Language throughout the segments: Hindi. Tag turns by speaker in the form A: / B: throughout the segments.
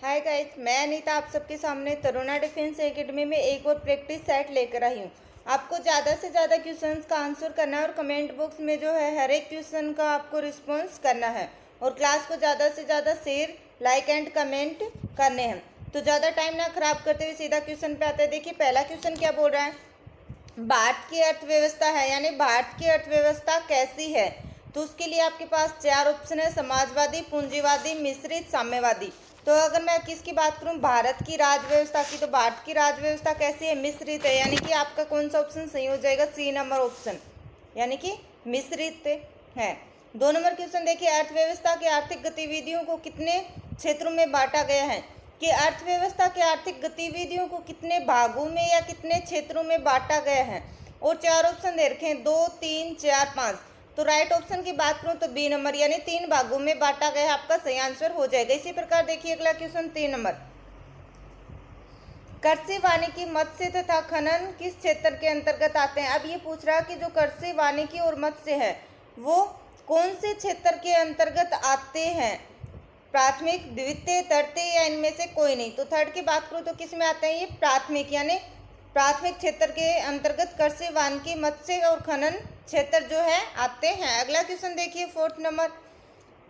A: हाय गाइस, मैं अनीता आप सबके सामने तरुणा डिफेंस एकेडमी में एक और प्रैक्टिस सेट लेकर आई हूँ। आपको ज़्यादा से ज़्यादा क्वेश्चंस का आंसर करना है और कमेंट बॉक्स में जो है हर एक क्वेश्चन का आपको रिस्पॉन्स करना है और क्लास को ज़्यादा से ज़्यादा शेयर, लाइक एंड कमेंट करने हैं। तो ज़्यादा टाइम ना खराब करते हुए सीधा क्वेश्चन पे आते हैं। देखिए पहला क्वेश्चन क्या बोल रहा है, भारत की अर्थव्यवस्था है यानी भारत की अर्थव्यवस्था कैसी है। तो उसके लिए आपके पास चार ऑप्शन है, समाजवादी, पूंजीवादी, मिश्रित, साम्यवादी। तो अगर मैं किसकी बात करूं, भारत की राज व्यवस्था की, तो भारत की राज व्यवस्था कैसी है, मिश्रित है। यानी कि आपका कौन सा ऑप्शन सही हो जाएगा, सी नंबर ऑप्शन, यानी कि मिश्रित है। 2 नंबर क्वेश्चन देखिए, अर्थव्यवस्था की आर्थिक गतिविधियों को कितने क्षेत्रों में बांटा गया है। कि अर्थव्यवस्था की आर्थिक गतिविधियों को कितने भागों में या कितने क्षेत्रों में बांटा गया है। और चार ऑप्शन दे रखे हैं, 2, 3, 4, 5। तो राइट ऑप्शन की बात करूं तो बी नंबर, यानी 3 भागों में बांटा गया है, आपका सही आंसर हो जाएगा। इसी प्रकार देखिए अगला क्वेश्चन 3 नंबर, कृषि, वानिकी, मत्स्य तथा खनन किस क्षेत्र के अंतर्गत आते हैं। अब ये पूछ रहा है कि जो कृषि, वानिकी और मत्स्य है वो कौन से क्षेत्र के अंतर्गत आते हैं, प्राथमिक, द्वितीय, तृतीय या इनमें से कोई नहीं। तो थर्ड की बात करूँ तो किस में आते हैं, ये प्राथमिक, यानी प्राथमिक क्षेत्र के अंतर्गत कृषि, वानिकी, मत्स्य और खनन क्षेत्र जो है आते हैं। अगला क्वेश्चन देखिए 4th नंबर,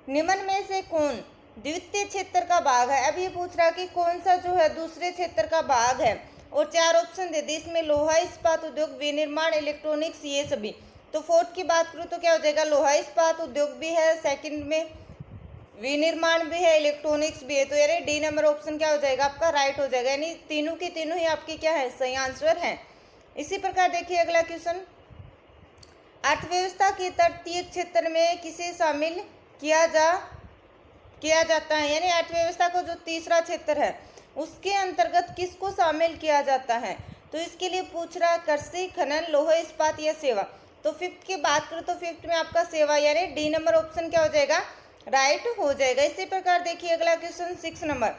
A: निम्न में से कौन द्वितीय क्षेत्र का भाग है। अब ये पूछ रहा है कि कौन सा जो है दूसरे क्षेत्र का भाग है और चार ऑप्शन दे दी इसमें, लोहा इस्पात उद्योग, विनिर्माण, इलेक्ट्रॉनिक्स, ये सभी। तो 4th की बात करूँ तो क्या हो जाएगा, लोहा इस्पात उद्योग भी है, सेकंड में विनिर्माण भी है, इलेक्ट्रॉनिक्स भी है। तो यानी डी नंबर ऑप्शन क्या हो जाएगा, आपका राइट हो जाएगा। यानी तीनों की तीनों ही आपकी क्या है, सही आंसर है। इसी प्रकार देखिए अगला क्वेश्चन, अर्थव्यवस्था के तटीय क्षेत्र में किसे शामिल किया जाता है। यानी अर्थव्यवस्था को जो तीसरा क्षेत्र है उसके अंतर्गत किसको शामिल किया जाता है। तो इसके लिए पूछ रहा है कृषि, खनन, लोहा इस्पात या सेवा। तो 5th की बात करूँ तो 5th में आपका सेवा, यानी डी नंबर ऑप्शन क्या हो जाएगा, राइट हो जाएगा। इसी प्रकार देखिए अगला क्वेश्चन 6 नंबर,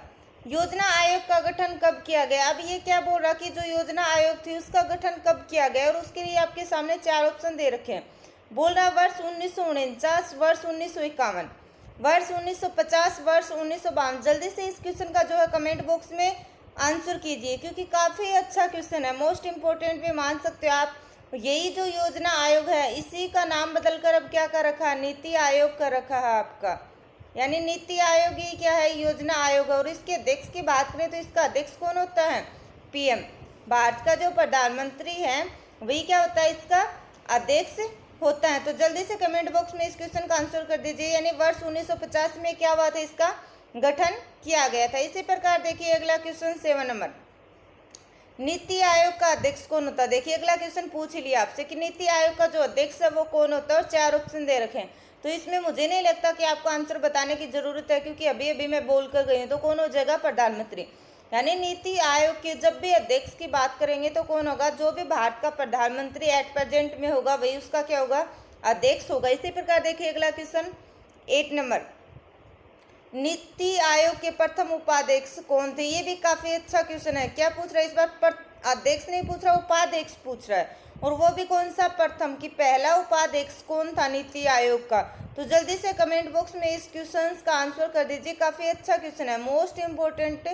A: योजना आयोग का गठन कब किया गया। अब ये क्या बोल रहा कि जो योजना आयोग थी उसका गठन कब किया गया और उसके लिए आपके सामने चार ऑप्शन दे रखे हैं। बोल रहा वर्ष 1949, वर्ष 1951, वर्ष 1950, वर्ष 1952। जल्दी से इस क्वेश्चन का जो है कमेंट बॉक्स में आंसर कीजिए क्योंकि काफ़ी अच्छा क्वेश्चन है, मोस्ट इंपॉर्टेंट भी मान सकते हो आप। यही जो योजना आयोग है इसी का नाम बदलकर अब क्या कर रखा है, नीति आयोग कर रखा है आपका। यानी नीति आयोग ही क्या है, योजना आयोग है। और इसके अध्यक्ष की बात करें तो इसका अध्यक्ष कौन होता है, पीएम। भारत का जो प्रधानमंत्री है वही क्या होता है, इसका अध्यक्ष होता है। तो जल्दी से कमेंट बॉक्स में इस क्वेश्चन का आंसर कर दीजिए। यानी वर्ष 1950 में क्या हुआ था, इसका गठन किया गया था। इसी प्रकार देखिए अगला क्वेश्चन 7 नंबर, नीति आयोग का अध्यक्ष कौन होता है। देखिए अगला क्वेश्चन पूछ लिया आपसे कि नीति आयोग का जो अध्यक्ष है वो कौन होता है और चार ऑप्शन दे रखे हैं। तो इसमें मुझे नहीं लगता कि आपको आंसर बताने की जरूरत है क्योंकि अभी अभी मैं बोल कर गई हूँ। तो कौन हो जाएगा, प्रधानमंत्री। यानी नीति आयोग के जब भी अध्यक्ष की बात करेंगे तो कौन होगा, जो भी भारत का प्रधानमंत्री एट प्रेजेंट में होगा वही उसका क्या होगा, अध्यक्ष होगा। इसी प्रकार देखिए अगला क्वेश्चन 8 नंबर, नीति आयोग के प्रथम उपाध्यक्ष कौन थे। ये भी काफी अच्छा क्वेश्चन है। क्या पूछ रहा है इस बार, अध्यक्ष नहीं पूछ रहा, उपाध्यक्ष पूछ रहा है। और वो भी कौन सा, प्रथम, कि पहला उपाध्यक्ष कौन था नीति आयोग का। तो जल्दी से कमेंट बॉक्स में इस क्वेश्चन का आंसर कर दीजिए। काफी अच्छा क्वेश्चन है, मोस्ट इंपोर्टेंट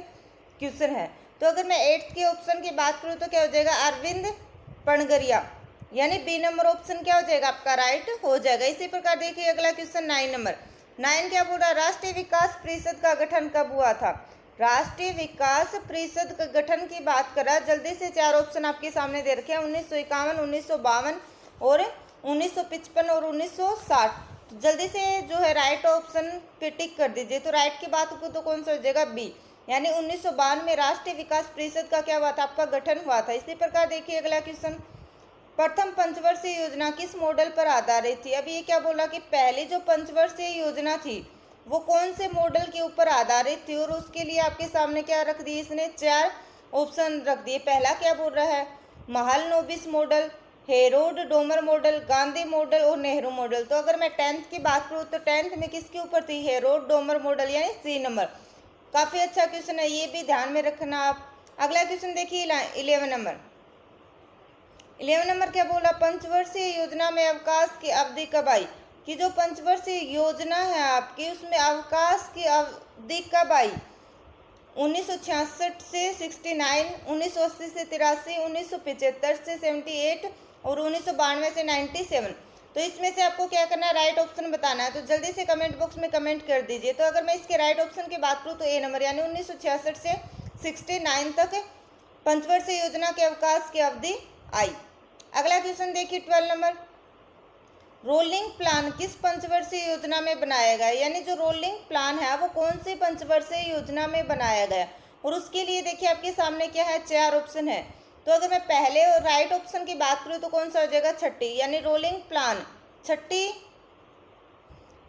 A: क्वेश्चन है। तो अगर मैं 8th के ऑप्शन की बात करूँ तो क्या हो जाएगा, अरविंद पनगरिया, यानी बी नंबर ऑप्शन क्या हो जाएगा, आपका राइट हो जाएगा। इसी प्रकार देखिए अगला क्वेश्चन 9 नंबर, 9 क्या बोल रहा है, राष्ट्रीय विकास परिषद का गठन कब हुआ था। राष्ट्रीय विकास परिषद का गठन की बात करा, जल्दी से चार ऑप्शन आपके सामने दे रखे हैं, 1951, 1952 और 1955 और 1960। तो जल्दी से जो है राइट ऑप्शन पे टिक कर दीजिए। तो राइट की बात को तो कौन सा हो जाएगा, बी, यानी 1952 में राष्ट्रीय विकास परिषद का क्या हुआ था, आपका गठन हुआ था। इसी प्रकार देखिए अगला क्वेश्चन, प्रथम पंचवर्षीय योजना किस मॉडल पर आधारित थी। अब ये क्या बोला कि पहली जो पंचवर्षीय योजना थी वो कौन से मॉडल के ऊपर आधारित थी। और उसके लिए आपके सामने क्या रख दिए, इसने चार ऑप्शन रख दिए। पहला क्या बोल रहा है, Mahalanobis model, Herod Domar model, Gandhi model और नेहरू मॉडल। तो अगर मैं 10th की बात करूँ तो 10th में किसके ऊपर थी, हेरोड डोमर मॉडल, यानी सी नंबर। काफी अच्छा क्वेश्चन है, ये भी ध्यान में रखना आप। अगला क्वेश्चन देखिए 11 नंबर, 11 नंबर क्या बोला, पंचवर्षीय योजना में अवकाश की अवधि कब आई। कि जो पंचवर्षीय योजना है आपकी उसमें अवकाश की अवधि कब आई। 1966 से 69, 1980 से 83, 1975 से 78 और 1992 से 97। तो इसमें से आपको क्या करना है, राइट ऑप्शन बताना है। तो जल्दी से कमेंट बॉक्स में कमेंट कर दीजिए। तो अगर मैं इसके राइट ऑप्शन की बात करूँ तो ए नंबर, यानी 1966 से 69 तक पंचवर्षीय योजना के अवकाश की अवधि आई। अगला क्वेश्चन देखिए 12 नंबर, रोलिंग प्लान किस पंचवर्षीय योजना में बनाया गया, यानी जो रोलिंग प्लान है वो कौन सी पंचवर्षीय योजना में बनाया गया। और उसके लिए देखिए आपके सामने क्या है, 4 ऑप्शन है। तो अगर मैं पहले और राइट ऑप्शन की बात करूँ तो कौन सा हो जाएगा, छठी, यानी रोलिंग प्लान छठी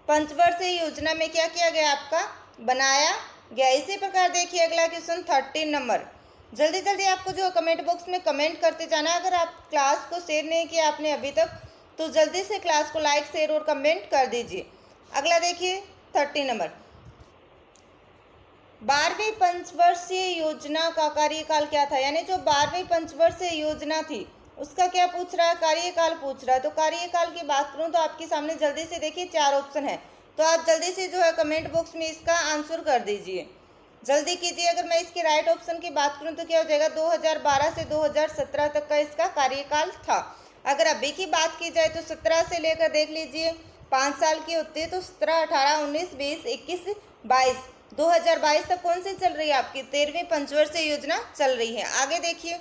A: पंचवर्षीय योजना में क्या किया गया, आपका बनाया गया। इसी प्रकार देखिए अगला क्वेश्चन 13 नंबर, जल्दी जल्दी आपको जो कमेंट बॉक्स में कमेंट करते जाना है। अगर आप क्लास को शेयर नहीं किया आपने अभी तक तो जल्दी से क्लास को लाइक शेयर और कमेंट कर दीजिए। अगला देखिए 30 नंबर, 12वीं पंचवर्षीय योजना का कार्यकाल क्या था, यानी जो 12वीं पंचवर्षीय योजना थी उसका क्या पूछ रहा है, कार्यकाल पूछ रहा है। तो कार्यकाल की बात करूं तो आपके सामने जल्दी से देखिए 4 ऑप्शन है। तो आप जल्दी से जो है कमेंट बॉक्स में इसका आंसर कर दीजिए, जल्दी कीजिए। अगर मैं इसके राइट ऑप्शन की बात करूं तो क्या हो जाएगा, 2012 से 2017 तक का इसका कार्यकाल था। अगर अभी की बात की जाए तो 17 से लेकर देख लीजिए 5 साल की होती है, तो 17, 18, 19, 20, 21, 22, 2022 तक कौन सी चल रही है, आपकी 13वीं पंचवर्षीय योजना चल रही है। आगे देखिए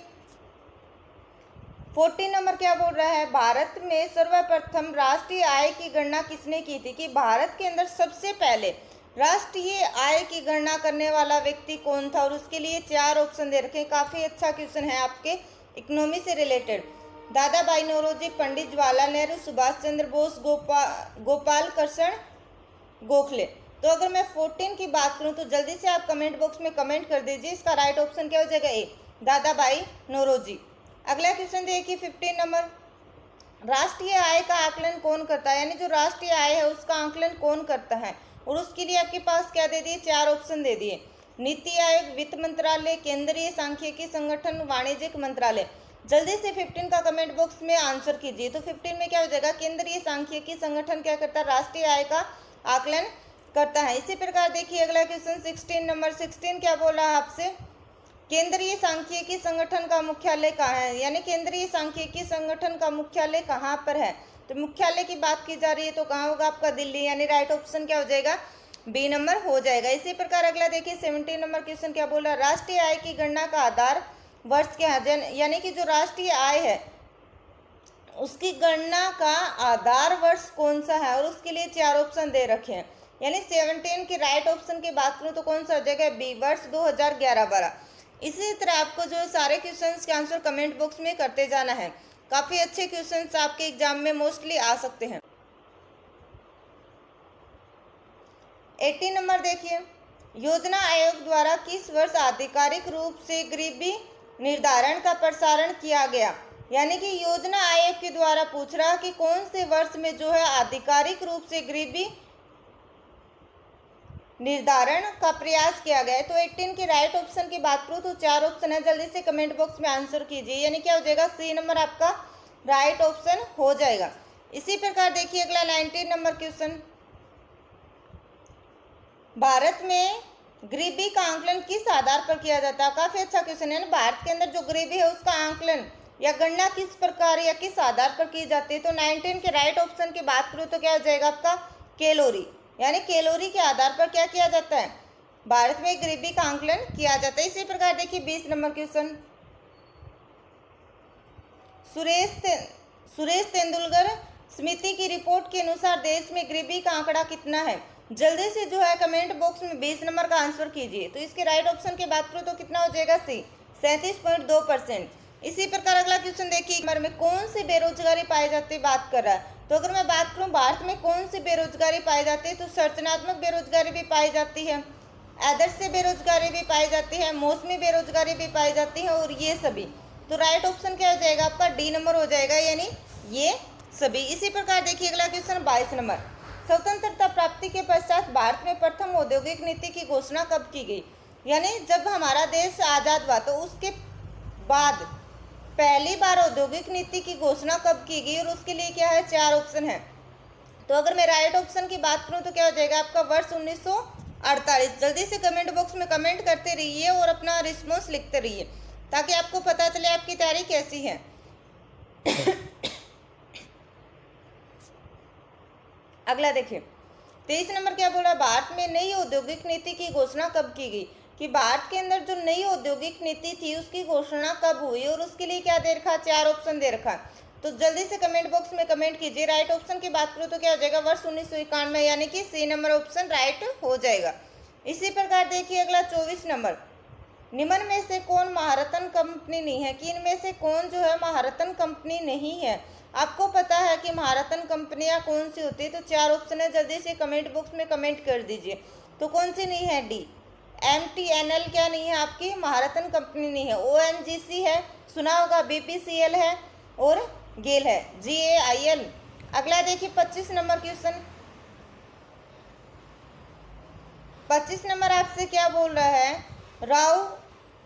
A: 14 नंबर क्या बोल रहा है, भारत में सर्वप्रथम राष्ट्रीय आय की गणना किसने की थी, कि भारत के अंदर सबसे पहले राष्ट्रीय आय की गणना करने वाला व्यक्ति कौन था। और उसके लिए 4 ऑप्शन दे रखे हैं। काफ़ी अच्छा क्वेश्चन है आपके इकोनॉमी से रिलेटेड। दादा भाई नौरोजी, पंडित जवाहरलाल नेहरू, सुभाष चंद्र बोस, गोपाल कृष्ण गोखले। तो अगर मैं 14 की बात करूं तो जल्दी से आप कमेंट बॉक्स में कमेंट कर दीजिए। इसका राइट ऑप्शन क्या हो जाएगा, ए, दादा भाई नौरोजी। अगला क्वेश्चन देखिए 15 नंबर, राष्ट्रीय आय का आकलन कौन करता है, यानी जो राष्ट्रीय आय है उसका आकलन कौन करता है। और उसके लिए आपके पास क्या दे दिए, 4 ऑप्शन दे दिए, नीति आयोग, वित्त मंत्रालय, केंद्रीय सांख्यिकी संगठन, वाणिज्यिक मंत्रालय। जल्दी से 15 का कमेंट बॉक्स में आंसर कीजिए। तो 15 में क्या हो जाएगा, केंद्रीय सांख्यिकी संगठन क्या करता है, राष्ट्रीय आय का आकलन करता है। इसी प्रकार देखिए अगला क्वेश्चन 16 नंबर, 16 क्या बोल रहा है आपसे, केंद्रीय सांख्यिकी संगठन का मुख्यालय कहाँ है, यानी केंद्रीय सांख्यिकी संगठन का मुख्यालय कहाँ पर है। तो मुख्यालय की बात की जा रही है तो कहाँ होगा, आपका दिल्ली, यानी राइट ऑप्शन क्या हो जाएगा, बी नंबर हो जाएगा। इसी प्रकार अगला देखिए 17 नंबर क्वेश्चन क्या बोल रहा है, राष्ट्रीय आय की गणना का आधार वर्ष क्या है, यानी कि जो राष्ट्रीय आय है उसकी गणना का आधार वर्ष कौन सा है। और उसके लिए 4 ऑप्शन दे रखे हैं, यानी 17 की राइट ऑप्शन की बात करूं तो कौन सा हो जाएगा, बी, वर्ष 2011-12। इसी तरह आपको जो सारे क्वेश्चंस के आंसर कमेंट बॉक्स में करते जाना है। काफ़ी अच्छे क्वेश्चंस आपके एग्जाम में मोस्टली आ सकते हैं। 18 नंबर देखिए, योजना आयोग द्वारा किस वर्ष आधिकारिक रूप से गरीबी निर्धारण का प्रसारण किया गया, यानी कि योजना आयोग के द्वारा पूछ रहा कि कौन से वर्ष में जो है आधिकारिक रूप से गरीबी निर्धारण का प्रयास किया गया है। तो 18 की राइट ऑप्शन की बात करूँ तो 4 ऑप्शन है, जल्दी से कमेंट बॉक्स में आंसर कीजिए, यानी क्या हो जाएगा, सी नंबर आपका राइट ऑप्शन हो जाएगा। इसी प्रकार देखिए अगला 19 नंबर क्वेश्चन, भारत में गरीबी का आंकलन किस आधार पर किया जाता है। काफी अच्छा क्वेश्चन है ना, भारत के अंदर जो गरीबी है उसका आंकलन या गणना किस प्रकार या किस आधार पर की जाती है। तो 19 के राइट ऑप्शन की बात करूँ तो क्या हो जाएगा आपका, कैलोरी, यानी कैलोरी के आधार पर क्या किया जाता है, भारत में गरीबी का आंकलन किया जाता है। इसी प्रकार देखिए 20 नंबर क्वेश्चन, सुरेश तेंदुलकर समिति की रिपोर्ट के अनुसार देश में गरीबी का आंकड़ा कितना है। जल्दी से जो है कमेंट बॉक्स में 20 नंबर का आंसर कीजिए। तो इसके राइट ऑप्शन की बात करूँ तो कितना हो जाएगा, सी, 37.2%। इसी प्रकार अगला क्वेश्चन देखिए, उम्र में कौन सी बेरोजगारी पाई जाती है, बात कर रहा है। तो अगर मैं बात करूं भारत में कौन सी बेरोजगारी पाई जाती है, तो संरचनात्मक बेरोजगारी भी पाई जाती है, आदर्श से बेरोजगारी भी पाई जाती है, मौसमी बेरोजगारी भी पाई जाती है, और ये सभी। तो राइट ऑप्शन क्या हो जाएगा आपका, डी नंबर हो जाएगा, यानी ये सभी। इसी प्रकार देखिए अगला क्वेश्चन 22 नंबर, स्वतंत्रता प्राप्ति के पश्चात भारत में प्रथम औद्योगिक नीति की घोषणा कब की गई, यानी जब हमारा देश आज़ाद हुआ तो उसके बाद पहली बार औद्योगिक नीति की घोषणा कब की गई। और उसके लिए क्या है, 4 ऑप्शन है। तो अगर मैं राइट ऑप्शन की बात करूं तो क्या हो जाएगा आपका, वर्ष 48। जल्दी से कमेंट बॉक्स में कमेंट करते रहिए और अपना रिस्पॉन्स लिखते रहिए ताकि आपको पता चले आपकी तैयारी कैसी है। अगला देखिए 23 नंबर क्या बोला, भारत में नई औद्योगिक नीति की घोषणा कब की गई, कि भारत के अंदर जो नई औद्योगिक नीति थी उसकी घोषणा कब हुई और उसके लिए क्या दे रखा, 4 ऑप्शन दे रखा। तो जल्दी से कमेंट बॉक्स में कमेंट कीजिए। राइट ऑप्शन की बात करूँ तो क्या हो जाएगा, वर्ष 1991, यानी कि सी नंबर ऑप्शन राइट हो जाएगा। इसी प्रकार देखिए अगला 24 नंबर, निम्न में से कौन महारत्न कंपनी नहीं है, कि इनमें से कौन जो है महारत्न कंपनी नहीं है। आपको पता है कि महारत्न कंपनियां कौन सी होती है, तो 4 ऑप्शन है, जल्दी से कमेंट बॉक्स में कमेंट कर दीजिए। तो कौन सी नहीं है, डी MTNL क्या नहीं है आपकी, महारत्न कंपनी नहीं है। ONGC है, सुना होगा, BPCL है और गेल है, GAIL। अगला देखिए 25 नंबर क्वेश्चन। 25 नंबर आपसे क्या बोल रहा है,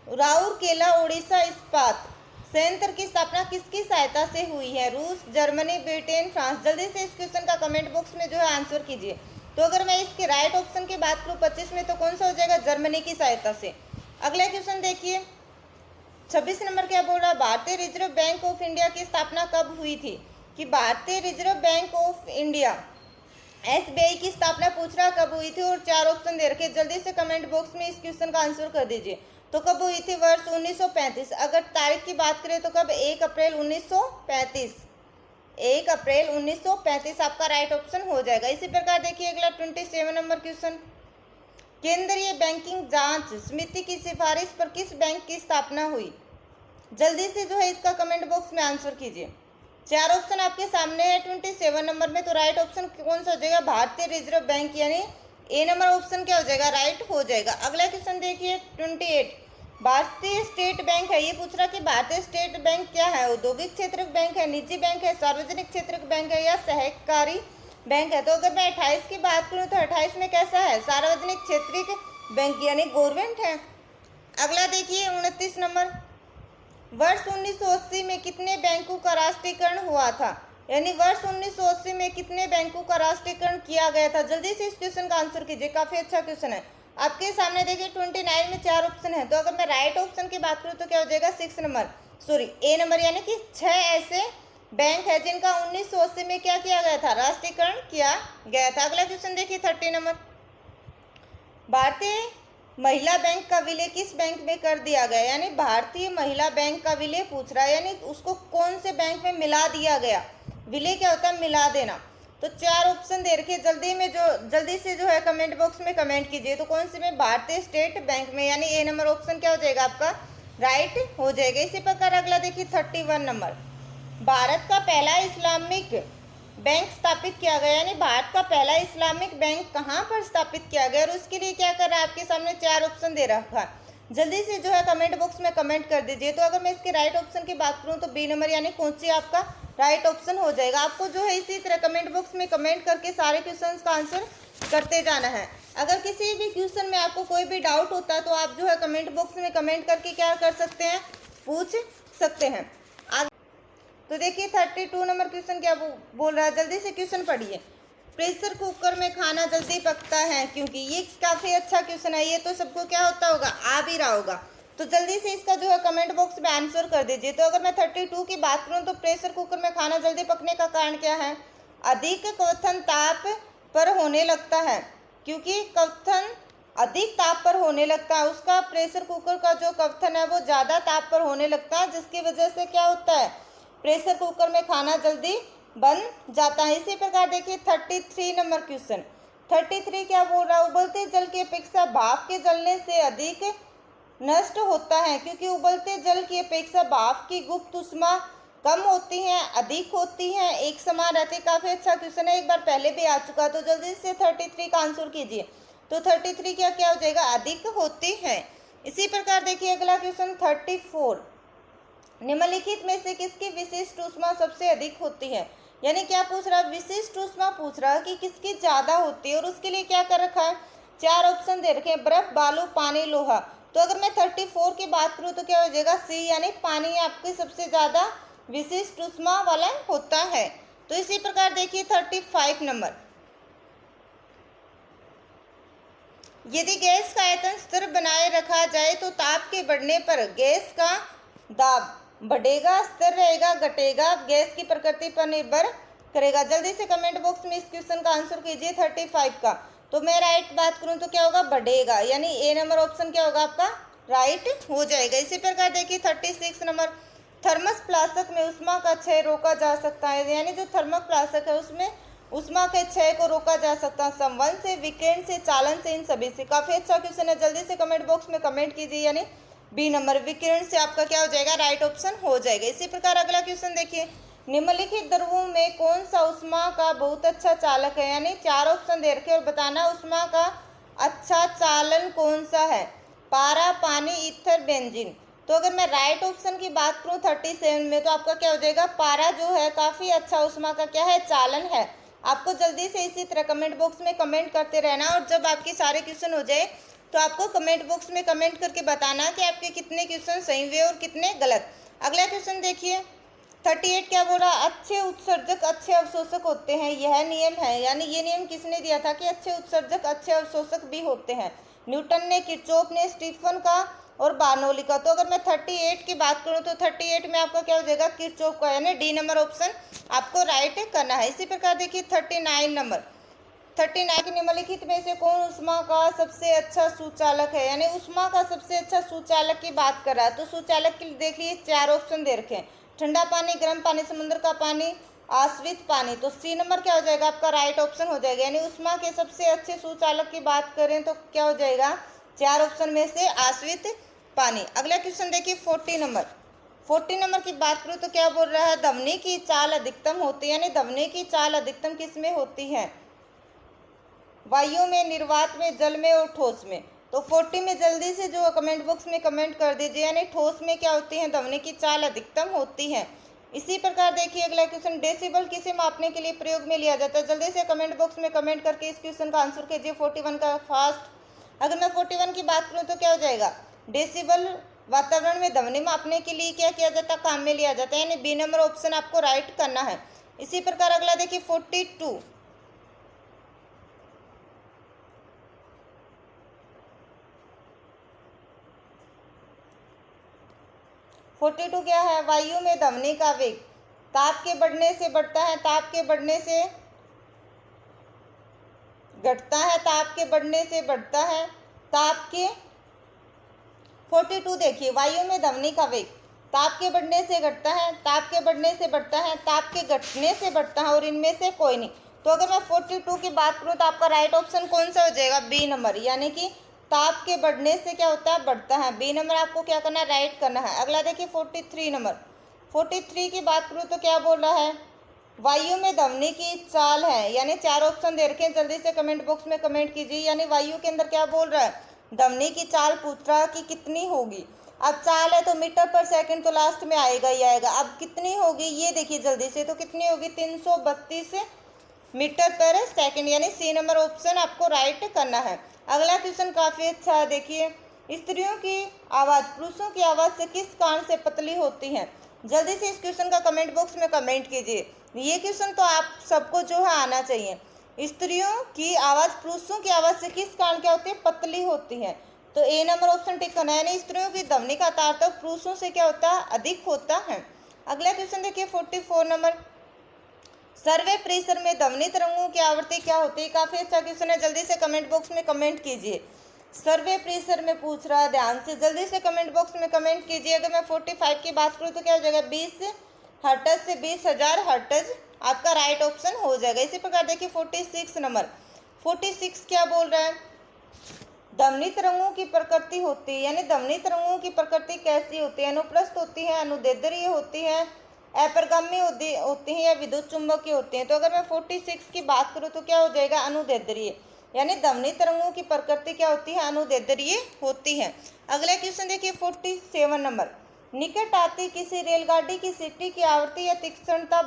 A: राउरकेला ओडिशा इस्पात संयंत्र की स्थापना किसकी सहायता से हुई है, रूस, जर्मनी, ब्रिटेन, फ्रांस। जल्दी से इस क्वेश्चन का कमेंट बॉक्स में जो है आंसर कीजिए। तो अगर मैं इसके राइट ऑप्शन की बात करूँ 25 में, तो कौन सा हो जाएगा, जर्मनी की सहायता से। अगला क्वेश्चन देखिए 26 नंबर क्या बोल रहा है, भारतीय रिजर्व बैंक ऑफ इंडिया की स्थापना कब हुई थी, कि भारतीय reserve bank of India SBI की स्थापना पूछ रहा कब हुई थी और 4 ऑप्शन दे रखे। जल्दी से कमेंट बॉक्स में इस क्वेश्चन का आंसर कर दीजिए। तो कब हुई थी, वर्ष 1935। अगर तारीख की बात करें तो कब, 1 अप्रैल 1935। 1 अप्रैल 1935 आपका राइट ऑप्शन हो जाएगा। इसी प्रकार देखिए अगला 27 नंबर क्वेश्चन, केंद्रीय बैंकिंग जांच समिति की सिफारिश पर किस बैंक की स्थापना हुई। जल्दी से जो है इसका कमेंट बॉक्स में आंसर कीजिए। 4 ऑप्शन आपके सामने है 27 नंबर में, तो राइट ऑप्शन कौन सा हो जाएगा, भारतीय रिजर्व बैंक, यानी ए नंबर ऑप्शन क्या हो जाएगा, राइट हो जाएगा। अगला क्वेश्चन देखिए 28, भारतीय स्टेट बैंक है, ये पूछ रहा कि भारतीय स्टेट बैंक क्या है, औद्योगिक क्षेत्र बैंक है, निजी बैंक है, सार्वजनिक क्षेत्र बैंक है या सहकारी बैंक है। तो अगर मैं 28 की बात करूँ तो 28 में कैसा है, सार्वजनिक क्षेत्रीय बैंक यानी गवर्नमेंट है। अगला देखिए 29 नंबर, वर्ष 1980 में कितने बैंकों का राष्ट्रीयकरण हुआ था, यानी वर्ष 1980 में कितने बैंकों का राष्ट्रीयकरण किया गया था। जल्दी से इस क्वेश्चन का आंसर कीजिए, काफी अच्छा क्वेश्चन है। आपके सामने देखिए 29 में 4 ऑप्शन है, तो अगर मैं राइट ऑप्शन की बात करूँ तो क्या हो जाएगा, 6 नंबर, सॉरी ए नंबर, यानी कि 6 ऐसे बैंक है जिनका 1980 में क्या किया गया था, राष्ट्रीयकरण किया गया था। अगला क्वेश्चन देखिए 30 नंबर, भारतीय महिला बैंक का विलय किस बैंक में कर दिया गया, यानी भारतीय महिला बैंक का विलय पूछ रहा है, यानी उसको कौन से बैंक में मिला दिया गया। विलय क्या होता है, मिला देना। तो 4 ऑप्शन दे रखे, जल्दी से जो है कमेंट बॉक्स में कमेंट कीजिए। तो कौन से में, भारतीय स्टेट बैंक में, यानी ए नंबर ऑप्शन क्या हो जाएगा आपका, राइट हो जाएगा। इसी प्रकार अगला देखिए 31 नंबर, भारत का पहला इस्लामिक बैंक स्थापित किया गया, यानी भारत का पहला इस्लामिक बैंक कहाँ पर स्थापित किया गया और उसके लिए क्या कर रहा है, आपके सामने 4 ऑप्शन दे रखा है। जल्दी से जो है कमेंट बॉक्स में कमेंट कर दीजिए। तो अगर मैं इसके राइट ऑप्शन की बात करूँ तो बी नंबर, यानी कौन आपका राइट ऑप्शन हो जाएगा। आपको जो है इसी तरह कमेंट बॉक्स में कमेंट करके सारे क्वेश्चन का आंसर करते जाना है। अगर किसी भी क्वेश्चन में आपको कोई भी डाउट होता है तो आप जो है कमेंट बॉक्स में कमेंट करके क्या कर सकते हैं, पूछ सकते हैं। तो देखिए 32 नंबर क्वेश्चन क्या बोल रहा है, जल्दी से क्वेश्चन पढ़िए। प्रेशर कुकर में खाना जल्दी पकता है क्योंकि, ये काफ़ी अच्छा क्वेश्चन है, ये तो सबको क्या होता होगा, आ भी रहा होगा। तो जल्दी से इसका जो है कमेंट बॉक्स में आंसर कर दीजिए। तो अगर मैं 32 की बात करूँ तो प्रेशर कुकर में खाना जल्दी पकने का कारण क्या है, अधिक क्वथन ताप पर होने लगता है, क्योंकि क्वथन अधिक ताप पर होने लगता है, उसका प्रेशर कुकर का जो क्वथन है वो ज़्यादा ताप पर होने लगता है, जिसकी वजह से क्या होता है, प्रेशर कुकर में खाना जल्दी बन जाता है। इसी प्रकार देखिए 33 नंबर क्वेश्चन, 33 क्या बोल रहा है, उबलते जल की अपेक्षा भाप के जलने से अधिक नष्ट होता है, क्योंकि उबलते जल की अपेक्षा भाप की गुप्त ऊष्मा कम होती है, अधिक होती है, एक समान रहती। काफ़ी अच्छा क्वेश्चन है, एक बार पहले भी आ चुका। तो जल्दी से 33 का आंसर कीजिए। तो 33 क्या हो जाएगा, अधिक होती है। इसी प्रकार देखिए अगला क्वेश्चन 34, निम्नलिखित में से किसकी विशिष्ट ऊष्मा सबसे अधिक होती है, यानी क्या पूछ रहा है, विशिष्ट ऊष्मा पूछ रहा है कि किसकी ज़्यादा होती है और उसके लिए क्या कर रखा है, 4 ऑप्शन दे रखे हैं, बर्फ, बालू, पानी, लोहा। तो अगर मैं 34 की बात करूँ तो क्या हो जाएगा, सी, यानी पानी आपकी सबसे ज़्यादा विशिष्ट ऊष्मा वाला होता है। तो इसी प्रकार देखिए 35 नंबर, यदि गैस का आयतन स्थिर बनाए रखा जाए तो ताप के बढ़ने पर गैस का दाब बढ़ेगा, स्थिर रहेगा, घटेगा, गैस की प्रकृति पर निर्भर करेगा। जल्दी से कमेंट बॉक्स में इस क्वेश्चन का आंसर कीजिए 35 का। तो मैं राइट बात करूं तो क्या होगा, बढ़ेगा, यानी ए नंबर ऑप्शन क्या होगा आपका राइट हो जाएगा। इसी प्रकार देखिए 36 नंबर, थर्मस फ्लास्क में उष्मा का क्षय रोका जा सकता है, यानी जो थर्मस फ्लास्क है उसमें उष्मा के क्षय को रोका जा सकता है, संवहन से, विकिरण से, चालन से, इन सभी से। काफी अच्छा क्वेश्चन है, जल्दी से कमेंट बॉक्स में कमेंट कीजिए, यानी बी नंबर विकिरण से आपका क्या हो जाएगा राइट ऑप्शन हो जाएगा। इसी प्रकार अगला क्वेश्चन देखिए, निम्नलिखित द्रवों में कौन सा उष्मा का बहुत अच्छा चालक है, यानी 4 ऑप्शन दे रखे और बताना उष्मा का अच्छा चालन कौन सा है, पारा, पानी, ईथर, बेंजीन। तो अगर मैं राइट ऑप्शन की बात करूं 37 में तो आपका क्या हो जाएगा, पारा जो है काफी अच्छा उष्मा का क्या है चालन है। आपको जल्दी से इसी तरह कमेंट बॉक्स में कमेंट करते रहना, और जब आपके सारे क्वेश्चन हो जाए तो आपको कमेंट बॉक्स में कमेंट करके बताना कि आपके कितने क्वेश्चन सही हुए और कितने गलत। अगला क्वेश्चन देखिए 38 क्या बोला, अच्छे उत्सर्जक अच्छे अवशोषक होते हैं, यह नियम है, यानी ये नियम किसने दिया था कि अच्छे उत्सर्जक अच्छे अवशोषक भी होते हैं, न्यूटन ने, किरचॉफ ने, स्टीफन का और बार्नौली का। तो अगर मैं 38 की बात करूं तो 38 में आपका क्या हो जाएगा किरचॉफ का, यानी डी नंबर ऑप्शन आपको राइट करना है। इसी प्रकार देखिए 39 नंबर, 39 के निम्नलिखित में से कौन उष्मा का सबसे अच्छा सुचालक है, यानी उष्मा का सबसे अच्छा सुचालक की बात कर रहा है। तो सुचालक के लिए देख लीजिए 4 ऑप्शन दे रखे हैं, ठंडा पानी, गर्म पानी, समुद्र का पानी, आश्रित पानी। तो सी नंबर क्या हो जाएगा आपका राइट ऑप्शन हो जाएगा, यानी उष्मा के सबसे अच्छे सुचालक की बात करें तो क्या हो जाएगा 4 ऑप्शन में से आश्रित पानी। अगला क्वेश्चन देखिए 40 नंबर, 40 नंबर की बात करूँ तो क्या बोल रहा है, ध्वनि की चाल अधिकतम होती है, यानी ध्वनि की चाल अधिकतम किस में होती है, वायु में, निर्वात में, जल में और ठोस में। तो 40 में जल्दी से जो कमेंट बॉक्स में कमेंट कर दीजिए, यानी ठोस में क्या होती है ध्वनि की चाल अधिकतम होती है। इसी प्रकार देखिए अगला क्वेश्चन, डेसिबल किसे मापने के लिए प्रयोग में लिया जाता है, जल्दी से कमेंट बॉक्स में कमेंट करके इस क्वेश्चन का आंसर कीजिए 41 का फास्ट। अगर मैं 41 की बात करूँ तो क्या हो जाएगा, डेसिबल वातावरण में ध्वनि मापने के लिए क्या किया जाता है, काम में लिया जाता है, यानी बी नंबर ऑप्शन आपको राइट करना है। इसी प्रकार अगला देखिए 42, 42 क्या है, वायु में ध्वनि का वेग ताप के बढ़ने से बढ़ता है, ताप के बढ़ने से घटता है, ताप के बढ़ने से बढ़ता है, ताप के 42 देखिए, वायु में ध्वनि का वेग ताप के बढ़ने से घटता है, ताप के बढ़ने से बढ़ता है, ताप के घटने से बढ़ता है, और इनमें से कोई नहीं। तो अगर मैं 42 की बात करूँ तो आपका राइट ऑप्शन कौन सा हो जाएगा, बी नंबर, यानी कि ताप के बढ़ने से क्या होता है बढ़ता है, बी नंबर आपको क्या करना है राइट करना है। अगला देखिए 43 नंबर, 43 की बात करूँ तो क्या बोल रहा है, वायु में ध्वनि की चाल है, यानी 4 ऑप्शन दे रखे हैं, जल्दी से कमेंट बॉक्स में कमेंट कीजिए, यानी वायु के अंदर क्या बोल रहा है ध्वनि की चाल पूछ रहा है कि कितनी होगी। अब चाल है तो मीटर पर सेकंड तो लास्ट में आएगा ही आएगा, अब कितनी होगी ये देखिए जल्दी से, तो कितनी होगी 332 मीटर पर सेकंड, यानी सी नंबर ऑप्शन आपको राइट करना है। अगला क्वेश्चन काफ़ी अच्छा है, देखिए स्त्रियों की आवाज़ पुरुषों की आवाज़ से किस कारण से पतली होती है, जल्दी से इस क्वेश्चन का कमेंट बॉक्स में कमेंट कीजिए। ये क्वेश्चन तो आप सबको जो है आना चाहिए, स्त्रियों की आवाज़ पुरुषों की आवाज़ से किस कारण क्या होती है पतली होती है। तो ए नंबर ऑप्शन टिक करना है, यानी स्त्रियों की ध्वनि का तार तो पुरुषों से क्या होता है अधिक होता है। अगला क्वेश्चन देखिए 44 नंबर, सर्वे परिसर में ध्वनि तरंगों की आवृत्ति क्या होती है, काफी अच्छा क्वेश्चन है, जल्दी से कमेंट बॉक्स में कमेंट कीजिए। सर्वे परिसर में पूछ रहा है, ध्यान से जल्दी से कमेंट बॉक्स में कमेंट कीजिए। अगर मैं 45 की बात करूँ तो क्या हो जाएगा 20 हर्ट्ज से 20,000 हर्ट्ज आपका राइट ऑप्शन हो जाएगा। इसी प्रकार देखिए 46 नंबर, 46 क्या बोल रहा है, ध्वनि तरंगों की प्रकृति होती है, यानी ध्वनि तरंगों की प्रकृति कैसी होती है, अनुप्रस्थ होती है, अनुदैर्ध्य होती है, अपरिगामी होती हैं या विद्युत चुंबकीय होती हैं। तो अगर मैं 46 की बात करूँ तो क्या हो जाएगा अनुदैर्ध्य, यानी ध्वनि तरंगों की प्रकृति क्या होती है अनुदैर्ध्य होती है। अगला क्वेश्चन देखिए 47 नंबर, निकट आती किसी रेलगाड़ी की सीटी की आवृत्ति या तीक्ष्णता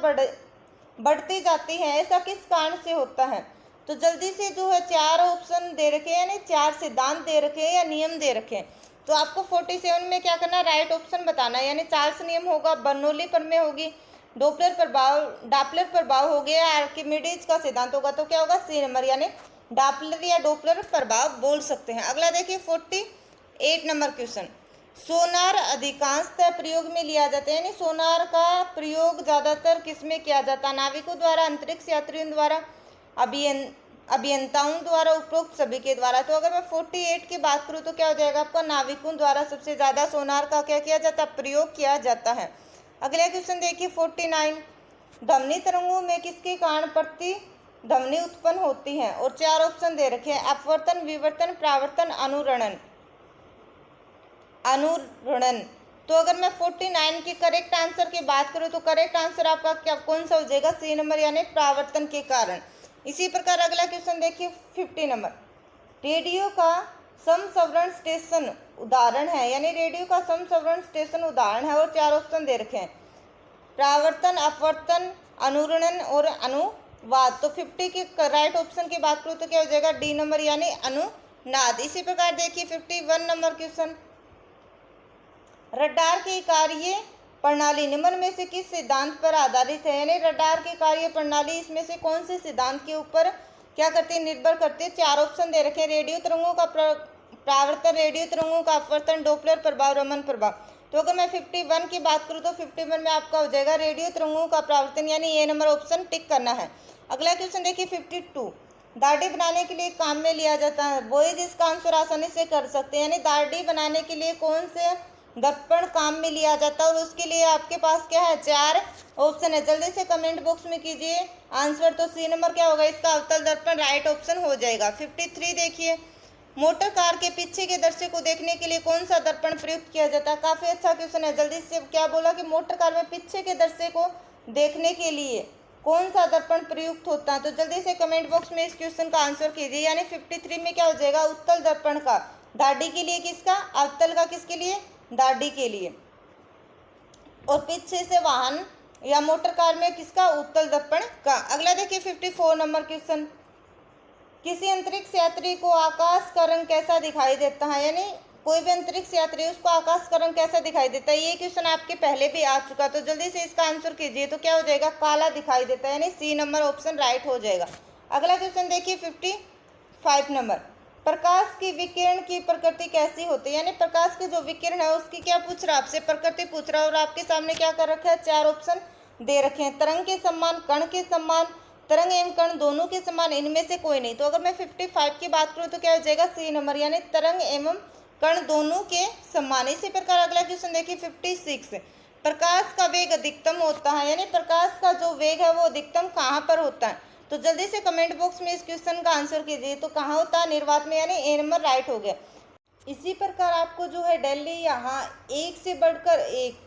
A: बढ़ती जाती है, ऐसा किस कारण से होता है। तो जल्दी से जो है 4 ऑप्शन दे रखे हैं, यानी 4 सिद्धांत दे रखे हैं या नियम दे रखे हैं। तो आपको 47 में क्या करना है राइट ऑप्शन बताना है, यानी चार्ल्स नियम होगा, बर्नौली प्रमेय होगी, डॉपलर प्रभाव हो गया, आर्किमिडीज का सिद्धांत होगा, तो क्या होगा सी नंबर, यानी डॉपलर या डोपलर प्रभाव बोल सकते हैं। अगला देखिए 48 नंबर क्वेश्चन। सोनार अधिकांशतः प्रयोग में लिया जाता है, यानी सोनार का प्रयोग ज्यादातर किसमें किया जाता है? नाविकों द्वारा, अंतरिक्ष यात्रियों द्वारा, अभियंताओं द्वारा, उपरोक्त सभी के द्वारा। तो अगर मैं 48 की बात करूँ तो क्या हो जाएगा आपका? नाविकों द्वारा सबसे ज्यादा सोनार का क्या किया जाता है? प्रयोग किया जाता है। अगला क्वेश्चन देखिए 49। ध्वनि तरंगों में किसके कारण प्रति ध्वनि उत्पन्न होती है? और 4 ऑप्शन दे रखे हैं, अपवर्तन, विवर्तन, परावर्तन, अनुरणन। तो अगर मैं 49 की करेक्ट आंसर की बात करूं तो करेक्ट आंसर आपका क्या कौन सा हो जाएगा? सी नंबर, यानी परावर्तन के कारण। इसी प्रकार अगला क्वेश्चन देखिए 50 नंबर। रेडियो का समसवरण स्टेशन उदाहरण है, यानी रेडियो का समसवरण स्टेशन उदाहरण है, और 4 ऑप्शन दे रखे हैं, परावर्तन, अपवर्तन, अनुरणन और अनुवाद। तो 50 के राइट ऑप्शन की बात करूँ तो क्या हो जाएगा? डी नंबर, यानी अनुनाद। इसी प्रकार देखिए 51 नंबर क्वेश्चन। रडार की कार्य प्रणाली निम्न में से किस सिद्धांत पर आधारित है? यानी रडार की कार्य प्रणाली इसमें से कौन से सिद्धांत के ऊपर क्या करती है? निर्भर करती है। 4 ऑप्शन दे रखे हैं, रेडियो तरंगों का परावर्तन, रेडियो तरंगों का अपवर्तन, डोपलर प्रभाव, रमन प्रभाव। तो अगर मैं 51 की बात करूँ तो 51 में आपका हो जाएगा रेडियो तरंगों का परावर्तन, यानी ए नंबर ऑप्शन टिक करना है। अगला क्वेश्चन देखिए 52। दाढ़ी बनाने के लिए काम में लिया जाता है, बॉयज इसका आंसर आसानी से कर सकते हैं, यानी दाढ़ी बनाने के लिए कौन से दर्पण काम में लिया जाता है? और उसके लिए आपके पास क्या है? 4 ऑप्शन है। जल्दी से कमेंट बॉक्स में कीजिए आंसर। तो सी नंबर क्या होगा इसका? अवतल दर्पण राइट ऑप्शन हो जाएगा। 53 देखिए, मोटर कार के पीछे के दृश्य को देखने के लिए कौन सा दर्पण प्रयुक्त किया जाता है? काफी अच्छा क्वेश्चन है। जल्दी से क्या बोला कि मोटर कार में पीछे के दृश्य को देखने के लिए कौन सा दर्पण प्रयुक्त होता है? तो जल्दी से कमेंट बॉक्स में इस क्वेश्चन का आंसर कीजिए। यानी 53 में क्या हो जाएगा? उत्तल दर्पण का। दाढ़ी के लिए किसका? अवतल का। किसके लिए? दाढ़ी के लिए। और पीछे से वाहन या मोटर कार में किसका? उत्तल दर्पण का। अगला देखिए 54 नंबर क्वेश्चन। किसी अंतरिक्ष यात्री को आकाश का रंग कैसा दिखाई देता है? यानी कोई भी अंतरिक्ष यात्री उसको आकाश का रंग कैसा दिखाई देता है? ये क्वेश्चन आपके पहले भी आ चुका, तो जल्दी से इसका आंसर कीजिए। तो क्या हो जाएगा? काला दिखाई देता है, यानी सी नंबर ऑप्शन राइट हो जाएगा। अगला क्वेश्चन देखिए 55 नंबर। प्रकाश की विकिरण की प्रकृति कैसी होती है? यानी प्रकाश की जो विकिरण है उसकी क्या पूछ रहा है आपसे? प्रकृति पूछ रहा है। और आपके सामने क्या कर रखा है? 4 ऑप्शन दे रखे हैं, तरंग के समान, कण के समान, तरंग एवं कण दोनों के समान, इनमें से कोई नहीं। तो अगर मैं 55 की बात करूँ तो क्या हो जाएगा? सी नंबर, यानी तरंग एवं कण दोनों के समान। इसी प्रकार अगला क्वेश्चन देखिए 56। प्रकाश का वेग अधिकतम होता है, यानी प्रकाश का जो वेग है वो अधिकतम कहाँ पर होता है? तो जल्दी से कमेंट बॉक्स में इस क्वेश्चन का आंसर कीजिए। तो कहाँ होता है? निर्वात में, यानी ए नंबर राइट हो गया। इसी प्रकार आपको जो है डेली यहाँ एक से बढ़कर एक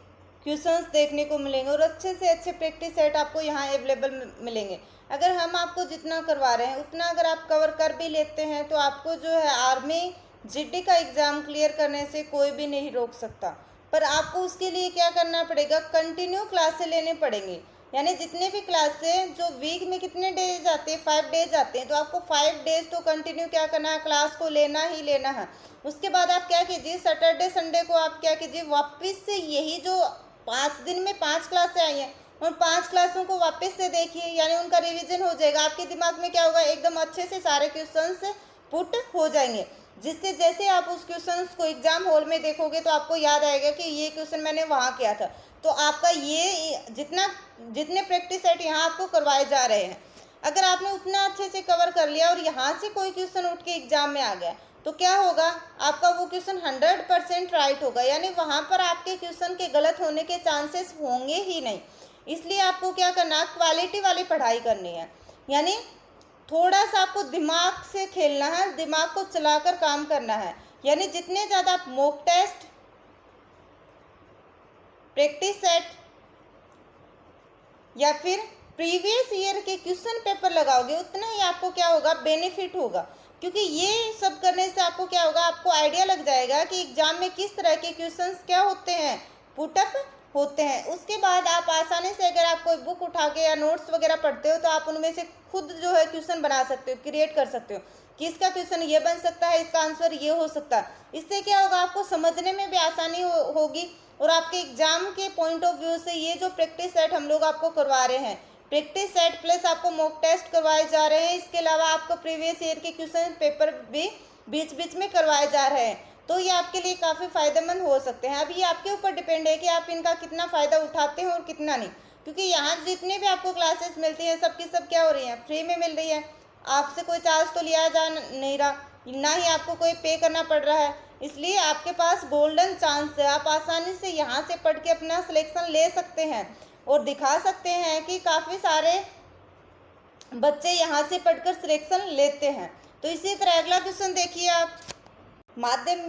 A: क्वेश्चंस देखने को मिलेंगे, और अच्छे से अच्छे प्रैक्टिस सेट आपको यहाँ अवेलेबल मिलेंगे। अगर हम आपको जितना करवा रहे हैं उतना अगर आप कवर कर भी लेते हैं तो आपको जो है आर्मी जीडी का एग्ज़ाम क्लियर करने से कोई भी नहीं रोक सकता। पर आपको उसके लिए क्या करना पड़ेगा? कंटिन्यू क्लासें लेने पड़ेंगे। यानी जितने भी क्लासें जो वीक में कितने डेज आते हैं? 5 डेज आते हैं। तो आपको 5 डेज तो कंटिन्यू क्या करना है? क्लास को लेना ही लेना है। उसके बाद आप क्या कीजिए? सैटरडे संडे को आप क्या कीजिए? वापस से यही जो 5 दिन में 5 क्लासें आई हैं उन 5 क्लासों को वापस से देखिए, यानी उनका रिवीजन हो जाएगा। आपके दिमाग में क्या होगा? एकदम अच्छे से सारे क्वेश्चंस पुट हो जाएंगे, जिससे जैसे आप उस क्वेश्चंस को एग्जाम हॉल में देखोगे तो आपको याद आएगा कि ये क्वेश्चन मैंने वहाँ किया था। तो आपका ये जितने प्रैक्टिस सेट यहाँ आपको करवाए जा रहे हैं, अगर आपने उतना अच्छे से कवर कर लिया और यहाँ से कोई क्वेश्चन उठ के एग्जाम में आ गया तो क्या होगा? आपका वो क्वेश्चन 100% राइट होगा, यानी वहाँ पर आपके क्वेश्चन के गलत होने के चांसेस होंगे ही नहीं। इसलिए आपको क्या करना है? क्वालिटी वाली पढ़ाई करनी है, यानी थोड़ा सा आपको दिमाग से खेलना है, दिमाग को चलाकर काम करना है। यानी जितने ज़्यादा आप मॉक टेस्ट, प्रैक्टिस सेट या फिर प्रीवियस ईयर के क्वेश्चन पेपर लगाओगे उतना ही आपको क्या होगा? बेनिफिट होगा। क्योंकि ये सब करने से आपको क्या होगा? आपको आइडिया लग जाएगा कि एग्जाम में किस तरह के क्वेश्चंस क्या होते हैं? पुटअप होते हैं। उसके बाद आप आसानी से अगर आप कोई बुक उठा के या नोट्स वगैरह पढ़ते हो तो आप उनमें से खुद जो है क्वेश्चन बना सकते हो, क्रिएट कर सकते हो कि इसका क्वेश्चन ये बन सकता है, इसका आंसर ये हो सकता है। इससे क्या होगा? आपको समझने में भी आसानी होगी, और आपके एग्जाम के पॉइंट ऑफ व्यू से ये जो प्रैक्टिस सेट हम लोग आपको करवा रहे हैं प्रैक्टिस सेट प्लस आपको मॉक टेस्ट करवाए जा रहे हैं। इसके अलावा आपको प्रीवियस ईयर के क्वेश्चन पेपर भी बीच बीच में करवाए जा रहे हैं, तो ये आपके लिए काफ़ी फ़ायदेमंद हो सकते हैं। अब ये आपके ऊपर डिपेंड है कि आप इनका कितना फ़ायदा उठाते हैं और कितना नहीं, क्योंकि यहाँ जितने भी आपको क्लासेस मिलती हैं सब की सब क्या हो रही हैं, फ्री में मिल रही है। आपसे कोई चार्ज तो लिया जा नहीं रहा, ना ही आपको कोई पे करना पड़ रहा है, इसलिए आपके पास गोल्डन चांस है। आप आसानी से यहाँ से पढ़ के अपना सिलेक्शन ले सकते हैं और दिखा सकते हैं कि काफ़ी सारे बच्चे यहाँ से पढ़कर सिलेक्शन लेते हैं। तो इसी तरह अगला क्वेश्चन देखिए आप। माध्यम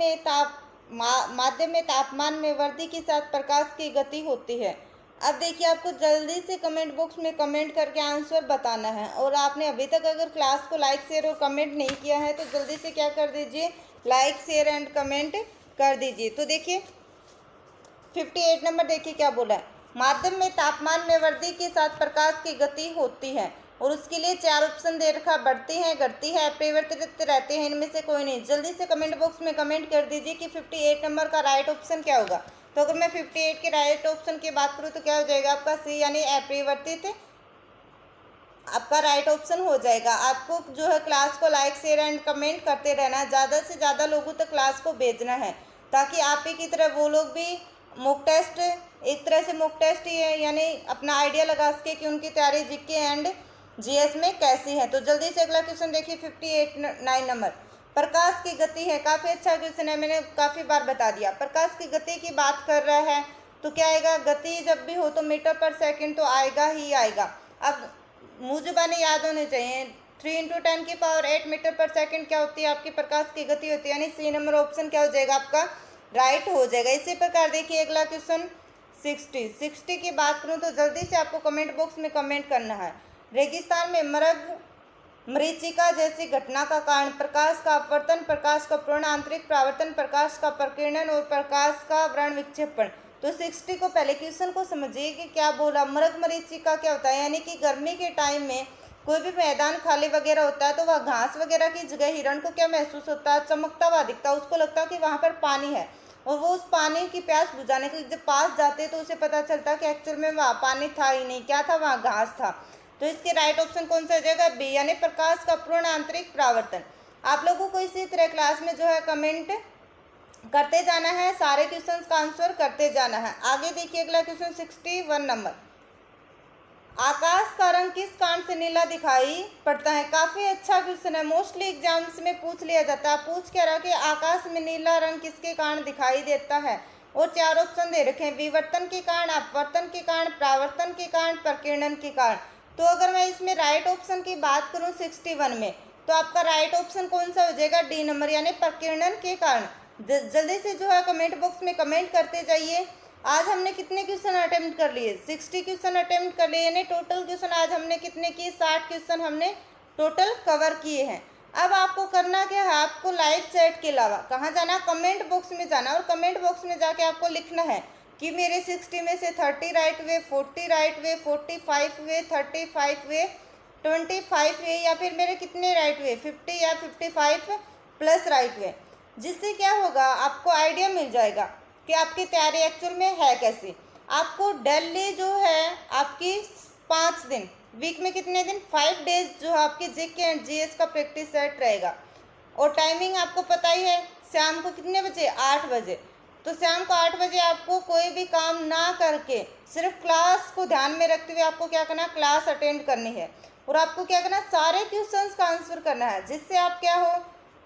A: में तापमान में वृद्धि के साथ प्रकाश की गति होती है। अब देखिए, आपको जल्दी से कमेंट बॉक्स में कमेंट करके आंसर बताना है, और आपने अभी तक अगर क्लास को लाइक शेयर और कमेंट नहीं किया है तो जल्दी से क्या कर दीजिए, लाइक शेयर एंड कमेंट कर दीजिए। तो देखिए 58 नंबर देखिए क्या बोला है, माध्यम में तापमान में वृद्धि के साथ प्रकाश की गति होती है, और उसके लिए 4 ऑप्शन दे रखा, बढ़ती है, घटती है, परिवर्तित रहते हैं, इनमें से कोई नहीं। जल्दी से कमेंट बॉक्स में कमेंट कर दीजिए कि 58 नंबर का राइट ऑप्शन क्या होगा। तो अगर मैं 58 के राइट ऑप्शन की बात करूँ तो क्या हो जाएगा आपका सी, यानी अपरिवर्तित आपका राइट ऑप्शन हो जाएगा। आपको जो है क्लास को लाइक शेयर एंड कमेंट करते रहना है, ज़्यादा से ज़्यादा लोगों तक क्लास को भेजना है, ताकि आप ही की तरह वो लोग भी मॉक टेस्ट, एक तरह से मॉक टेस्ट ही है, यानी अपना आइडिया लगा सके कि उनकी तैयारी जीके एंड जीएस में कैसी है। तो जल्दी से अगला क्वेश्चन देखिए 58 नंबर, प्रकाश की गति है। काफ़ी अच्छा क्वेश्चन है, मैंने काफ़ी बार बता दिया। प्रकाश की गति की बात कर रहा है तो क्या आएगा, गति जब भी हो तो मीटर पर सेकंड तो आएगा ही आएगा। अब मुँह जुबानी याद होने चाहिए, 3 × 10⁸ मीटर पर सेकंड क्या होती है, आपकी प्रकाश की गति होती है, यानी सी नंबर ऑप्शन क्या हो जाएगा आपका राइट हो जाएगा। इसी प्रकार देखिए अगला क्वेश्चन 60 की बात करूँ तो जल्दी से आपको कमेंट बॉक्स में कमेंट करना है। रेगिस्तान में मरीचिका जैसी घटना का कारण प्रकाश का अपवर्तन, प्रकाश का पूर्ण आंतरिक परावर्तन, प्रकाश का प्रकीर्णन और प्रकाश का व्रण विक्षेपण। तो 60 को पहले क्वेश्चन को समझिए कि क्या बोला। मरीचिका क्या होता है, यानी कि गर्मी के टाइम में कोई भी मैदान खाली वगैरह होता है तो वह घास वगैरह की जगह हिरण को क्या महसूस होता है, चमकता हुआ दिखता है, उसको लगता है कि वहाँ पर पानी है, और वो उस पानी की प्यास बुझाने के लिए जब पास जाते हैं तो उसे पता चलता है कि एक्चुअल में वहाँ पानी था ही नहीं, क्या था, वहाँ घास था। तो इसके राइट ऑप्शन कौन सा हो जाएगा, बी, यानी प्रकाश का पूर्ण आंतरिक परावर्तन। आप लोगों को इसी तरह क्लास में जो है कमेंट करते जाना है, सारे क्वेश्चंस का आंसर करते जाना है। आगे देखिए अगला क्वेश्चन 61 नंबर, आकाश का रंग किस कारण से नीला दिखाई पड़ता है। काफ़ी अच्छा क्वेश्चन है, मोस्टली एग्जाम्स में पूछ लिया जाता है। पूछ क्या रहा कि आकाश में नीला रंग किसके कारण दिखाई देता है, और 4 ऑप्शन दे रखे हैं, विवर्तन के कारण, अपवर्तन के कारण, परावर्तन के कारण, प्रकीर्णन के कारण। तो अगर मैं इसमें राइट ऑप्शन की बात करूं 61 में, तो आपका राइट ऑप्शन कौन सा हो जाएगा, डी नंबर, यानी प्रकीर्णन के कारण। जल्दी से जो है कमेंट बॉक्स में कमेंट करते जाइए। आज हमने कितने क्वेश्चन अटेम्प्ट कर लिए, 60 क्वेश्चन अटेम्प्ट कर लिए, यानी टोटल क्वेश्चन आज हमने कितने किए, 60 क्वेश्चन हमने टोटल कवर किए हैं। अब आपको करना क्या है, आपको लाइव चैट के अलावा कहाँ जाना, कमेंट बॉक्स में जाना, और कमेंट बॉक्स में जाके आपको लिखना है कि मेरे 60 में से 30 राइट वे, 40 राइट वे, 45 वे, 35 वे, 25 वे, या फिर मेरे कितने राइट वे, 50 या 55 प्लस राइट वे। जिससे क्या होगा, आपको आइडिया मिल जाएगा कि आपकी तैयारी एक्चुअल में है कैसी। आपको डेली जो है आपकी 5 दिन, वीक में कितने दिन, 5 डेज जो है आपकी जीके एंड जीएस का प्रैक्टिस सेट रहेगा। और टाइमिंग आपको पता ही है, शाम को कितने बजे, 8 बजे। तो शाम को 8 बजे आपको कोई भी काम ना करके सिर्फ क्लास को ध्यान में रखते हुए आपको क्या करना, क्लास अटेंड करनी है, और आपको क्या करना, सारे क्वेश्चंस का आंसर करना है, जिससे आप क्या हो,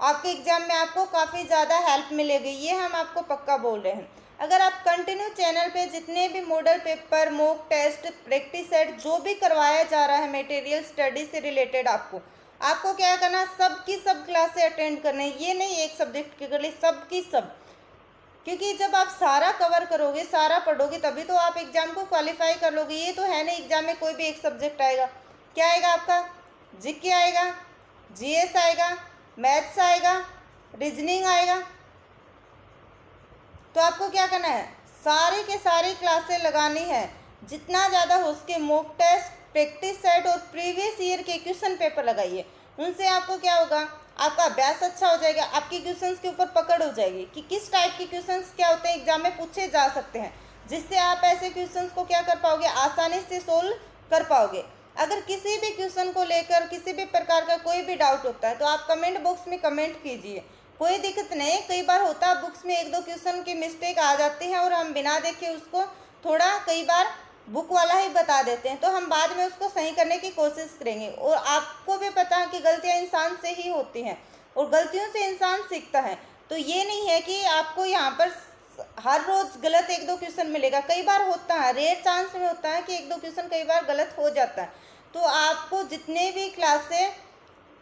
A: आपके एग्जाम में आपको काफ़ी ज़्यादा हेल्प मिलेगी। ये हम आपको पक्का बोल रहे हैं। अगर आप कंटिन्यू चैनल पे जितने भी model paper, mock test, practice set जो भी करवाया जा रहा है मटेरियल स्टडी से रिलेटेड, आपको क्या करना, सब की सब क्लासें अटेंड करने, ये नहीं एक सब्जेक्ट के लिए, सब की सब। क्योंकि जब आप सारा कवर करोगे, सारा पढ़ोगे, तभी तो आप एग्जाम को क्वालिफाई कर लोगे। ये तो है नहीं एग्जाम में कोई भी एक सब्जेक्ट आएगा, क्या आएगा आपका, जीके आएगा, जीएस आएगा, मैथ्स आएगा, रीजनिंग आएगा। तो आपको क्या करना है, सारी के सारी क्लासें लगानी है, जितना ज़्यादा हो सके मॉक टेस्ट, प्रैक्टिस सेट और प्रीवियस ईयर के क्वेश्चन पेपर लगाइए। उनसे आपको क्या होगा, आपका अभ्यास अच्छा हो जाएगा, आपकी क्वेश्चंस के ऊपर पकड़ हो जाएगी कि किस टाइप के क्वेश्चंस क्या होते हैं, एग्जाम में पूछे जा सकते हैं, जिससे आप ऐसे क्वेश्चंस को क्या कर पाओगे, आसानी से सोल्व कर पाओगे। अगर किसी भी क्वेश्चन को लेकर किसी भी प्रकार का कोई भी डाउट होता है तो आप कमेंट बॉक्स में कमेंट कीजिए, कोई दिक्कत नहीं। कई बार होता है बुक्स में एक दो क्वेश्चन की मिस्टेक आ जाती है और हम बिना देखे उसको थोड़ा कई बार बुक वाला ही बता देते हैं, तो हम बाद में उसको सही करने की कोशिश करेंगे। और आपको भी पता है कि गलतियां इंसान से ही होती हैं और गलतियों से इंसान सीखता है। तो ये नहीं है कि आपको यहाँ पर हर रोज गलत एक दो क्वेश्चन मिलेगा, कई बार होता है, रेयर चांस में होता है कि एक दो क्वेश्चन कई बार गलत हो जाता है। तो आपको जितने भी क्लासें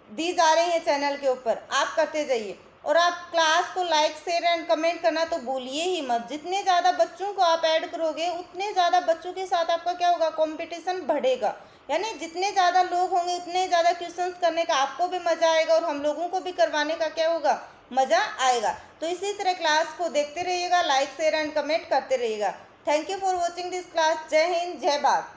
A: दी जा रही हैं चैनल के ऊपर आप करते जाइए, और आप क्लास को लाइक शेयर एंड कमेंट करना तो भूलिए ही मत। जितने ज़्यादा बच्चों को आप ऐड करोगे उतने ज़्यादा बच्चों के साथ आपका क्या होगा, कंपटीशन बढ़ेगा। यानी जितने ज़्यादा लोग होंगे उतने ज़्यादा क्वेश्चंस करने का आपको भी मज़ा आएगा और हम लोगों को भी करवाने का क्या होगा, मज़ा आएगा। तो इसी तरह क्लास को देखते रहिएगा, लाइक शेयर एंड कमेंट करते रहिएगा। Thank you for watching this class. जय हिंद, जय भारत।